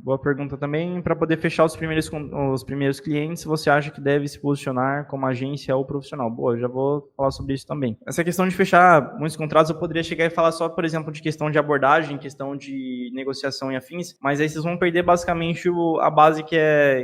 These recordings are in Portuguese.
Boa pergunta também. Para poder fechar os primeiros clientes, você acha que deve se posicionar como agência ou profissional? Boa, eu já vou falar sobre isso também. Essa questão de fechar muitos contratos, eu poderia chegar e falar só, por exemplo, de questão de abordagem, questão de negociação e afins, mas aí vocês vão perder basicamente a base que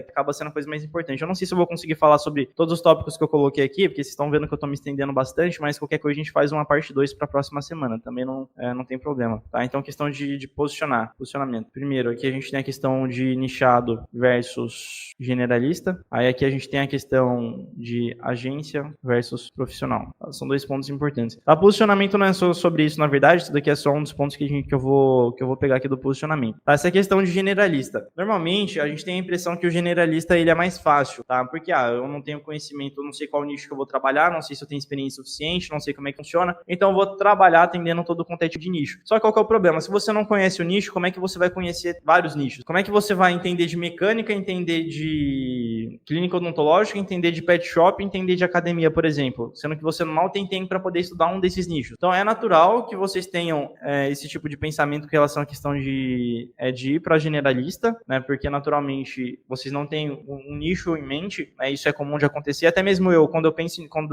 acaba sendo a coisa mais importante. Eu não sei se eu vou conseguir falar sobre todos os tópicos que eu coloquei aqui, porque vocês estão vendo que eu estou me estendendo bastante, mas qualquer coisa a gente faz uma parte 2 para a próxima semana. Também não tem problema, tá? Então, questão de posicionamento. Primeiro, aqui a gente tem a questão de nichado versus generalista. Aí aqui a gente tem a questão de agência versus profissional. São 2 pontos importantes. O posicionamento não é só sobre isso, na verdade. Isso daqui é só um dos pontos que eu vou pegar aqui do posicionamento. Tá? Essa questão de generalista. Normalmente, a gente tem a impressão que o generalista ele é mais fácil, tá? Porque eu não tenho conhecimento, eu não sei qual nicho que eu vou trabalhar, não sei se eu tenho experiência suficiente, não sei como é que funciona. Então, eu vou trabalhar atendendo todo o contexto de nicho. Só que qual que é o problema? Se você não conhece o nicho, como é que você vai conhecer vários nichos? Como é que você vai entender de mecânica, entender de clínica odontológica, entender de pet shop, entender de academia, por exemplo? Sendo que você mal tem tempo para poder estudar um desses nichos. Então, é natural que vocês tenham esse tipo de pensamento com relação à questão de ir para generalista, né? Porque, naturalmente, vocês não têm um nicho em mente, né? Isso é comum de acontecer. Até mesmo eu,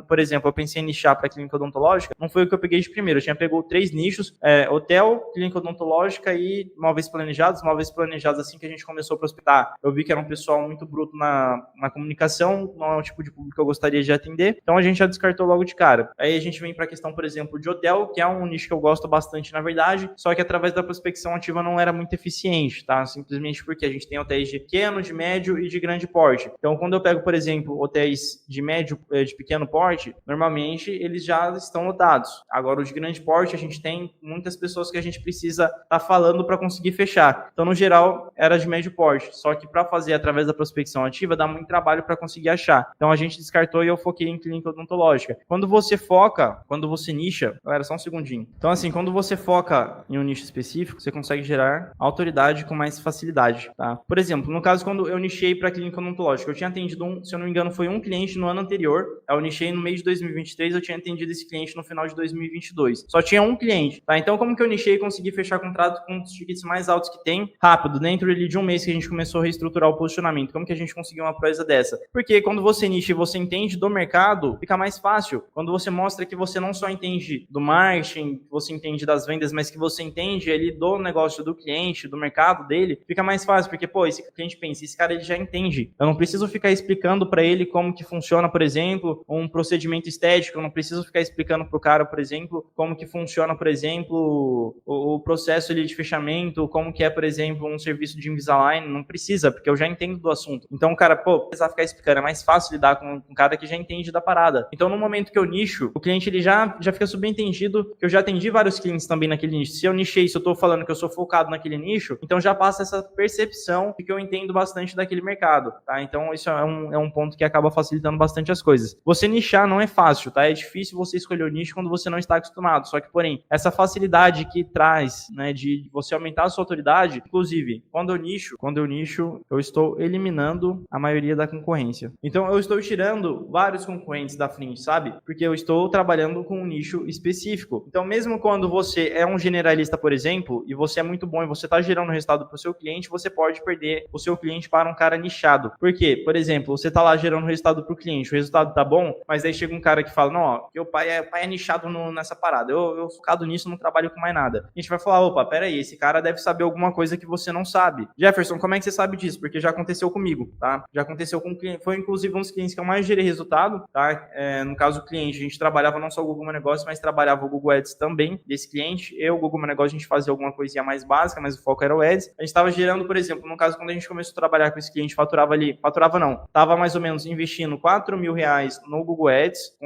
por exemplo, eu pensei em nichar para clínica odontológica, não foi o que eu peguei de primeiro. Eu tinha pegado 3 nichos, hotel, clínica odontológica e móveis planejados. Móveis planejados, assim que a gente começou a prospectar, eu vi que era um pessoal muito bruto na comunicação, não é o tipo de público que eu gostaria de atender, então a gente já descartou logo de cara. Aí a gente vem para a questão, por exemplo, de hotel, que é um nicho que eu gosto bastante, na verdade, só que através da prospecção ativa não era muito eficiente, tá? Simplesmente porque a gente tem hotéis de pequeno, de médio e de grande porte. Então, quando eu pego, por exemplo, hotéis de pequeno porte, normalmente eles já estão lotados. Agora, os de grande porte, a gente tem muitas pessoas que a gente precisa estar falando para conseguir fechar. Então, no geral, era de médio porte. Só que para fazer através da prospecção ativa, dá muito trabalho para conseguir achar. Então, a gente descartou e eu foquei em clínica odontológica. Quando você nicha... Galera, só um segundinho. Então, assim, quando você foca em um nicho específico, você consegue gerar autoridade com mais facilidade, tá? Por exemplo, no caso, quando eu nichei para clínica odontológica, eu tinha atendido, se eu não me engano, foi um cliente no ano anterior. Eu nichei no mês de 2023, eu tinha atendido esse cliente no final de 2022. Só tinha um cliente, tá? Então, como que eu nichei e consegui fechar contrato com os tickets mais altos que tem rápido, dentro ali de um mês que a gente começou a reestruturar o posicionamento? Como que a gente conseguiu uma proeza dessa? Porque quando você nicha e você entende do mercado, fica mais fácil. Quando você mostra que você não só entende do marketing, você entende das vendas, mas que você entende ali do negócio do cliente, do mercado dele, fica mais fácil, porque, esse cliente pensa, esse cara ele já entende. Eu não preciso ficar explicando para ele como que funciona, por exemplo, um procedimento estético, eu não preciso ficar explicando pro cara, por exemplo, como que funciona, por exemplo, o processo ali de fechamento, como que é, por exemplo, um serviço de Invisalign, não precisa, porque eu já entendo do assunto. Então, o cara, precisa ficar explicando, é mais fácil lidar com um cara que já entende da parada. Então, no momento que eu nicho, o cliente ele já fica subentendido, que eu já atendi vários clientes também naquele nicho. Se eu nichei, se eu tô falando que eu sou focado naquele nicho, então já passa essa percepção de que eu entendo bastante daquele mercado, tá? Então, isso é um ponto que acaba facilitando bastante as coisas. Você nichar não é fácil, tá? É difícil você escolher o nicho quando você não está acostumado. Só que, porém, essa facilidade que traz, né, de você aumentar a sua autoridade, inclusive, quando eu nicho, eu estou eliminando a maioria da concorrência. Então, eu estou tirando vários concorrentes da frente, sabe? Porque eu estou trabalhando com um nicho específico. Então, mesmo quando você é um generalista, por exemplo, e você é muito bom e você está gerando resultado para o seu cliente, você pode perder o seu cliente para um cara nichado. Por quê? Por exemplo, você está lá gerando resultado para o cliente, o resultado tá bom, mas aí chega um cara que fala, não, ó, que o pai é nichado nessa parada, eu focado nisso, não trabalho com mais nada. A gente vai falar, opa, peraí, esse cara deve saber alguma coisa que você não sabe. Jefferson, como é que você sabe disso? Porque já aconteceu comigo, tá? Já aconteceu com um cliente, foi inclusive um dos clientes que eu mais gerei resultado, tá? No caso do cliente, a gente trabalhava não só o Google My Negócio, mas trabalhava o Google Ads também desse cliente. O Google My Negócio, a gente fazia alguma coisinha mais básica, mas o foco era o Ads. A gente estava gerando, por exemplo, no caso, quando a gente começou a trabalhar com esse cliente, tava mais ou menos investindo R$4.000 no Google Ads,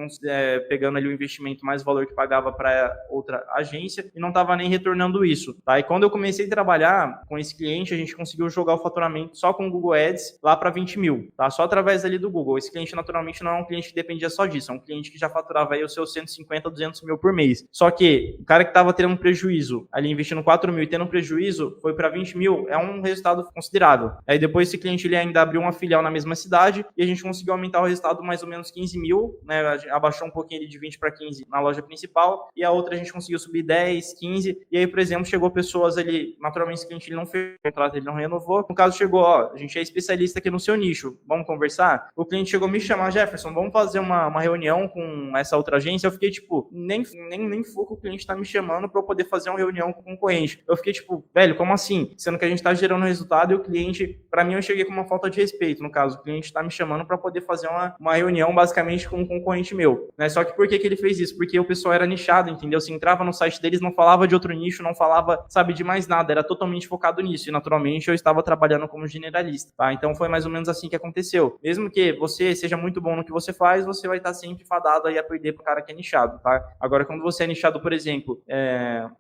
pegando ali o investimento mais o valor que pagava para outra agência, e não tava nem retornando isso, tá? E quando eu comecei a trabalhar com esse cliente, a gente conseguiu jogar o faturamento só com o Google Ads lá para 20 mil. mil, tá? Só através ali do Google. Esse cliente, naturalmente, não é um cliente que dependia só disso, é um cliente que já faturava aí os seus 150, 200 mil por mês. Só que o cara que estava tendo um prejuízo, ali investindo 4 mil e tendo um prejuízo, foi para 20 mil, é um resultado considerável. Aí depois esse cliente ele ainda abriu uma filial na mesma cidade e a gente conseguiu aumentar o resultado mais ou menos 15 mil, né? Abaixou um pouquinho ali de 20 para 15 na loja principal e a outra a gente conseguiu subir 10, 15 e aí, por exemplo, chegou pessoas ali, naturalmente esse cliente ele não fez o contrato, ele não renovou. No caso chegou, ó, a gente é especialista aqui no seu nicho, vamos conversar? O cliente chegou me chamar, Jefferson, vamos fazer uma reunião com essa outra agência? Eu fiquei tipo, nem foco o cliente tá me chamando para eu poder fazer uma reunião com o concorrente. Eu fiquei tipo, velho, como assim? Sendo que a gente tá gerando resultado e o cliente, para mim eu cheguei com uma falta de respeito, no caso, o cliente tá me chamando para poder fazer uma reunião basicamente com um concorrente meu, né? Só que por que ele fez isso? Porque o pessoal era nichado, entendeu? Se entrava no site deles, não falava de outro nicho, não falava, sabe, de mais nada, era totalmente focado nisso, e naturalmente eu estava trabalhando como generalista, tá? Então foi mais ou menos assim que aconteceu. Mesmo que você seja muito bom no que você faz, você vai estar sempre fadado aí a perder pro cara que é nichado, tá? Agora, quando você é nichado, por exemplo,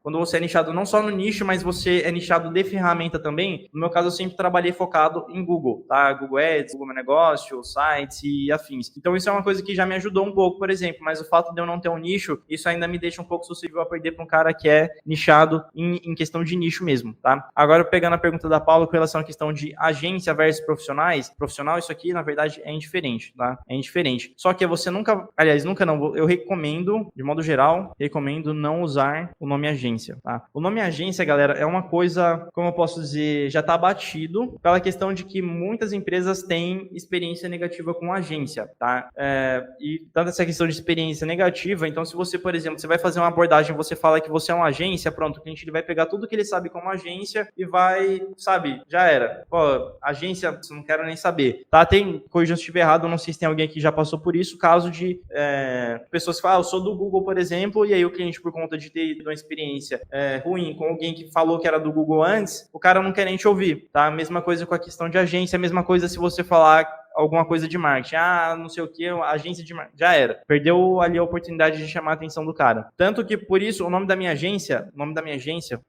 quando você é nichado não só no nicho, mas você é nichado de ferramenta também, no meu caso eu sempre trabalhei focado em Google, tá? Google Ads, Google Meu Negócio, sites e afins. Então isso é uma coisa que já me ajudou um pouco, por exemplo, mas o fato de eu não ter um nicho, isso ainda me deixa um pouco suscetível a perder para um cara que é nichado em questão de nicho mesmo, tá? Agora, pegando a pergunta da Paula com relação à questão de agência versus profissionais, profissional, isso aqui, na verdade, é indiferente, tá? É indiferente. Só que você nunca, aliás, nunca não, eu recomendo, de modo geral, recomendo não usar o nome agência, tá? O nome agência, galera, é uma coisa, como eu posso dizer, já tá batido pela questão de que muitas empresas têm experiência negativa com agência, tá? E tanto essa questão de experiência negativa, então se você, por exemplo, você vai fazer uma abordagem, você fala que você é uma agência, pronto, o cliente ele vai pegar tudo que ele sabe como agência e vai, sabe, já era. Pô, agência, não quero nem saber, tá? Tem, corrija se eu estiver errado, não sei se tem alguém que já passou por isso, caso de pessoas que falam, eu sou do Google, por exemplo, e aí o cliente, por conta de ter uma experiência ruim com alguém que falou que era do Google antes, o cara não quer nem te ouvir, tá? Mesma coisa com a questão de agência, mesma coisa se você falar alguma coisa de marketing, não sei o que, agência de marketing, já era. Perdeu ali a oportunidade de chamar a atenção do cara. Tanto que, por isso, o nome da minha agência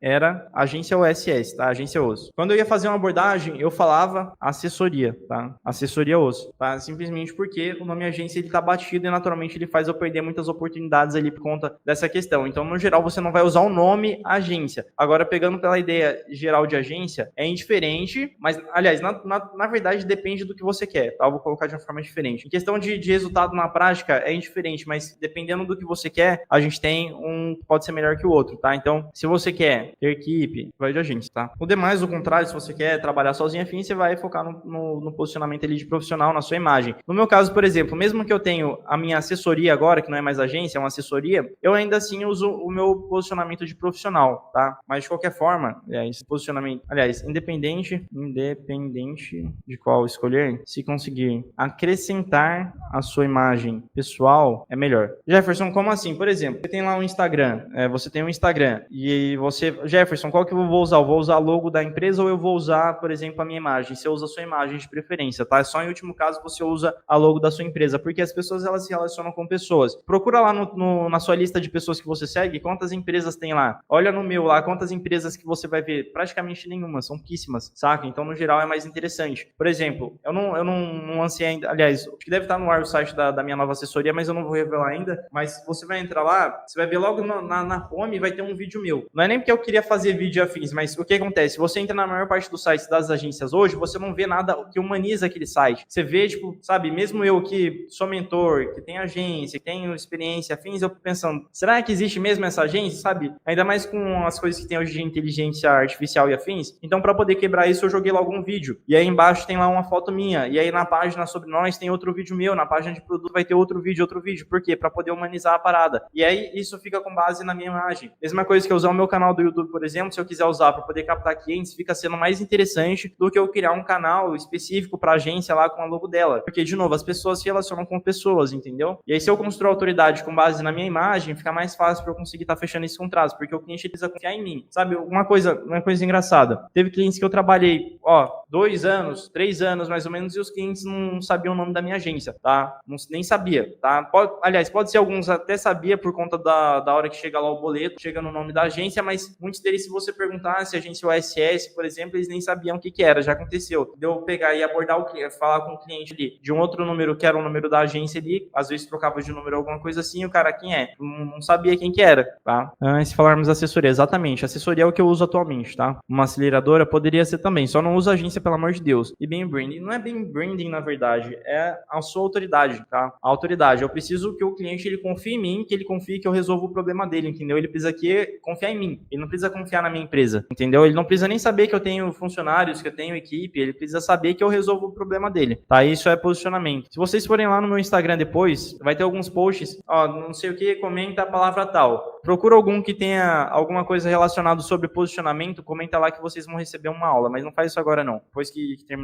era Agência OSS, tá? Agência Osso. Quando eu ia fazer uma abordagem, eu falava assessoria, tá? Assessoria Osso, tá? Simplesmente porque o nome agência, ele tá batido e, naturalmente, ele faz eu perder muitas oportunidades ali por conta dessa questão. Então, no geral, você não vai usar o nome agência. Agora, pegando pela ideia geral de agência, é indiferente, mas, aliás, na verdade, depende do que você quer. Tá? Eu vou colocar de uma forma diferente. Em questão de resultado na prática, é indiferente, mas dependendo do que você quer, a gente tem um que pode ser melhor que o outro, tá? Então, se você quer ter equipe, vai de agência, tá? O demais, o contrário, se você quer trabalhar sozinho, afim, você vai focar no posicionamento ali de profissional, na sua imagem. No meu caso, por exemplo, mesmo que eu tenho a minha assessoria agora, que não é mais agência, é uma assessoria, eu ainda assim uso o meu posicionamento de profissional, tá? Mas de qualquer forma, esse posicionamento, aliás, independente de qual escolher, se conseguir acrescentar a sua imagem pessoal, é melhor. Jefferson, como assim? Por exemplo, você tem lá um Instagram, você tem um Instagram, e você, Jefferson, qual que eu vou usar? Eu vou usar o logo da empresa ou eu vou usar, por exemplo, a minha imagem? Você usa a sua imagem de preferência, tá? Só em último caso você usa a logo da sua empresa, porque as pessoas, elas se relacionam com pessoas. Procura lá na sua lista de pessoas que você segue, quantas empresas tem lá. Olha no meu lá, quantas empresas que você vai ver. Praticamente nenhuma, são pouquíssimas, saca? Então, no geral, é mais interessante. Por exemplo, eu não lancei ainda, aliás, acho que deve estar no ar o site da minha nova assessoria, mas eu não vou revelar ainda, mas você vai entrar lá, você vai ver logo na home, vai ter um vídeo meu. Não é nem porque eu queria fazer vídeo afins, mas o que acontece? Você entra na maior parte dos sites das agências hoje, você não vê nada que humaniza aquele site. Você vê, tipo, sabe, mesmo eu que sou mentor, que tenho agência, que tenho experiência afins, eu pensando, será que existe mesmo essa agência, sabe? Ainda mais com as coisas que tem hoje de inteligência artificial e afins. Então, para poder quebrar isso, eu joguei logo um vídeo. E aí embaixo tem lá uma foto minha. E aí na página sobre nós tem outro vídeo meu. Na página de produto vai ter outro vídeo. Por quê? Para poder humanizar a parada. E aí isso fica com base na minha imagem. Mesma coisa que eu usar o meu canal do YouTube, por exemplo, se eu quiser usar para poder captar clientes, fica sendo mais interessante do que eu criar um canal específico para agência lá com a logo dela. Porque, de novo, as pessoas se relacionam com pessoas, entendeu? E aí se eu construir autoridade com base na minha imagem, fica mais fácil para eu conseguir estar fechando esse contrato, porque o cliente precisa confiar em mim. Sabe, uma coisa engraçada. Teve clientes que eu trabalhei, 2 anos, 3 anos mais ou menos, e os clientes clientes não sabiam o nome da minha agência, tá? Nem sabia, tá? Aliás, pode ser alguns até sabia por conta da hora que chega lá o boleto, chega no nome da agência, mas muitos deles, se você perguntar se a agência OSS, por exemplo, eles nem sabiam o que era, já aconteceu. De eu pegar e abordar o cliente, falar com o cliente ali de um outro número que era o número da agência ali, às vezes trocava de número alguma coisa assim, o cara, quem é? Não sabia quem que era, tá? Se falarmos assessoria, exatamente, assessoria é o que eu uso atualmente, tá? Uma aceleradora poderia ser também, só não usa agência, pelo amor de Deus. E bem branding, não é bem branding na verdade, é a sua autoridade, tá? A autoridade, eu preciso que o cliente ele confie em mim, que ele confie que eu resolvo o problema dele, entendeu? Ele precisa confiar em mim, ele não precisa confiar na minha empresa, entendeu? Ele não precisa nem saber que eu tenho funcionários, que eu tenho equipe, ele precisa saber que eu resolvo o problema dele, tá? Isso é posicionamento. Se vocês forem lá no meu Instagram depois, vai ter alguns posts, ó, não sei o que, comenta a palavra tal. Procura algum que tenha alguma coisa relacionada sobre posicionamento, comenta lá que vocês vão receber uma aula, mas não faz isso agora não. Depois que terminar